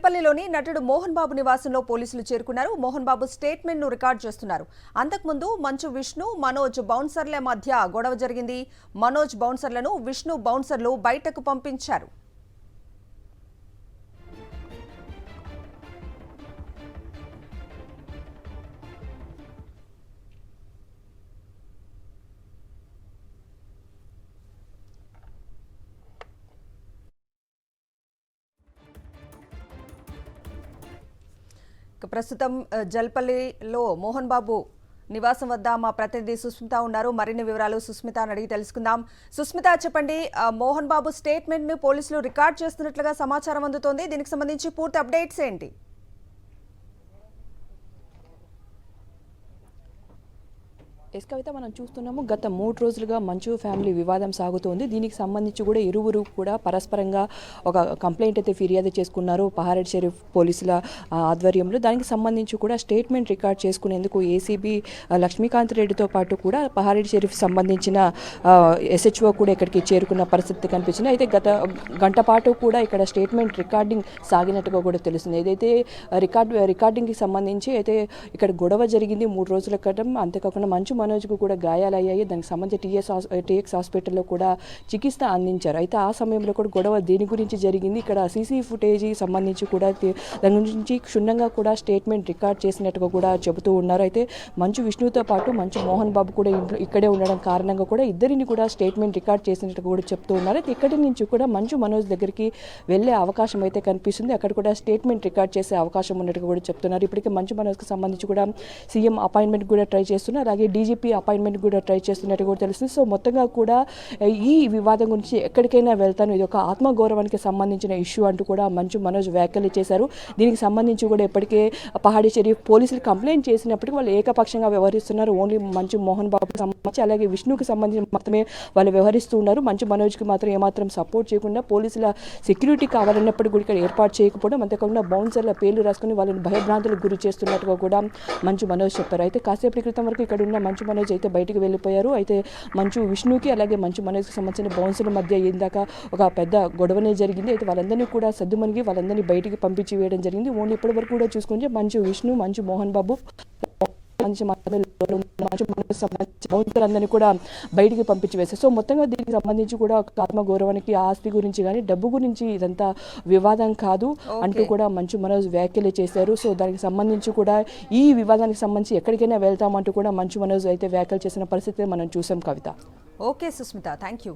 జల్పల్లిలోని నటుడు మోహన్ బాబు నివాసంలో పోలీసులు చేరుకున్నారు. మోహన్ బాబు స్టేట్మెంట్ ను రికార్డ్ చేస్తున్నారు. అంతకుముందు మంచు విష్ణు, మనోజ్ బౌన్సర్ల మధ్య గొడవ జరిగింది. మనోజ్ బౌన్సర్లను విష్ణు బౌన్సర్లు బయటకు పంపించారు. ప్రస్తుతం జల్పల్లిలో మోహన్ బాబు నివాసం వద్ద మా ప్రతినిధి సుస్మిత ఉన్నారు. మరిన్ని వివరాలు సుస్మిత అడిగి తెలుసుకుందాం. సుస్మిత, చెప్పండి, మోహన్ బాబు స్టేట్మెంట్ ను పోలీసులు రికార్డ్ చేస్తున్నట్లుగా సమాచారం అందుతోంది. దీనికి సంబంధించి పూర్తి అప్డేట్స్ ఏంటి? ఎస్ కవిత, మనం చూస్తున్నాము గత 3 రోజులుగా మంచు ఫ్యామిలీ వివాదం సాగుతోంది. దీనికి సంబంధించి కూడా ఇరువురు కూడా పరస్పరంగా ఒక కంప్లైంట్ అయితే ఫిర్యాదు చేసుకున్నారు పహారెడ్డి షరీఫ్ పోలీసుల ఆధ్వర్యంలో. దానికి సంబంధించి కూడా స్టేట్మెంట్ రికార్డ్ చేసుకునేందుకు ఏసీబీ లక్ష్మీకాంత్ రెడ్డితో పాటు కూడా పహారెడ్డి షరీఫ్ సంబంధించిన ఎస్హెచ్ఓ కూడా ఇక్కడికి చేరుకున్న పరిస్థితి కనిపించింది. అయితే గత గంట పాటు కూడా ఇక్కడ స్టేట్మెంట్ రికార్డింగ్ సాగినట్టుగా కూడా తెలుస్తుంది. ఏదైతే రికార్డింగ్కి సంబంధించి అయితే ఇక్కడ గొడవ జరిగింది 3 రోజుల క్రితం. అంతేకాకుండా మంచు మనోజ్కు కూడా గాయాలయ్యాయి. దానికి సంబంధించి టీఎక్స్ హాస్పిటల్లో కూడా చికిత్స అందించారు. అయితే ఆ సమయంలో కూడా గొడవ దేని గురించి జరిగింది, ఇక్కడ సీసీ ఫుటేజ్ సంబంధించి కూడా దాని గురించి క్షుణ్ణంగా కూడా స్టేట్మెంట్ రికార్డ్ చేసినట్టుగా కూడా చెబుతూ ఉన్నారు. అయితే మంచు విష్ణుతో పాటు మంచు మోహన్ బాబు కూడా ఇక్కడే ఉండడం కారణంగా కూడా ఇద్దరిని కూడా స్టేట్మెంట్ రికార్డ్ చేసినట్టుగా కూడా చెప్తూ ఉన్నారు. అయితే ఇక్కడి నుంచి కూడా మంచు మనోజ్ దగ్గరికి వెళ్ళే అవకాశం అయితే కనిపిస్తుంది. అక్కడ కూడా స్టేట్మెంట్ రికార్డ్ చేసే అవకాశం ఉన్నట్టుగా కూడా చెప్తున్నారు. ఇప్పటికే మంచు మనోజ్కి సంబంధించి కూడా సీఎం అపాయింట్మెంట్ కూడా ట్రై చేస్తున్నారు. అలాగే డీజీపీ అపాయింట్మెంట్ కూడా ట్రై చేస్తున్నట్టు కూడా తెలుస్తుంది. సో మొత్తంగా కూడా ఈ వివాదం గురించి ఎక్కడికైనా వెళ్తాను, ఇది ఒక ఆత్మగౌరవానికి సంబంధించిన ఇష్యూ అంటూ కూడా మంచు మనోజ్ వ్యాఖ్యలు చేశారు. దీనికి సంబంధించి కూడా ఇప్పటికే పహారెడ్డి షరీఫ్ పోలీసులు కంప్లైంట్ చేసినప్పటికీ వాళ్ళు ఏకపక్షంగా వ్యవహరిస్తున్నారు. ఓన్లీ మంచు మోహన్ బాబుకి సంబంధించి అలాగే విష్ణుకి సంబంధించి మాత్రమే వాళ్ళు వ్యవహరిస్తూ ఉన్నారు. మంచు మనోజ్కి మాత్రం ఏమాత్రం సపోర్ట్ చేయకుండా పోలీసుల సెక్యూరిటీ కావాలన్నప్పటికీ కూడా ఇక్కడ ఏర్పాటు చేయకపోవడం, అంతేకాకుండా బౌన్సర్ల పేర్లు రాసుకుని వాళ్ళని భయభ్రాంతులకు గురి చేస్తున్నట్టుగా కూడా మంచు మనోజ్ చెప్పారు. అయితే కాసేపటి క్రితం వరకు ఇక్కడ ఉన్న మంచు మనోజ్ అయితే బయటకు వెళ్ళిపోయారు. అయితే మంచు విష్ణుకి అలాగే మంచు మనోజ్కి సంబంధించిన బౌన్సర్ల మధ్య ఇందాక ఒక పెద్ద గొడవనే జరిగింది. అయితే వాళ్ళందరినీ కూడా సద్దుమణిగి వాళ్ళందరినీ బయటికి పంపించి వేయడం జరిగింది. ఓన్లీ ఇప్పటి వరకు కూడా చూసుకుంటే మంచు విష్ణు, మంచు మోహన్ బాబు బౌన్సర్లందరినీ కూడా బయటికి పంపించి వేశారు. సో మొత్తంగా దీనికి సంబంధించి కూడా ఆత్మగౌరవానికి, ఆస్తి గురించి కానీ డబ్బు గురించి ఇదంతా వివాదం కాదు అంటూ కూడా మంచు మనోజ్ వ్యాఖ్యలు చేశారు. సో దానికి సంబంధించి కూడా ఈ వివాదానికి సంబంధించి ఎక్కడికైనా వెళ్తామంటూ కూడా మంచు మనోజ్ అయితే వ్యాఖ్యలు చేసిన పరిస్థితి మనం చూసాం Kavitha. Okay Susmitha, thank you.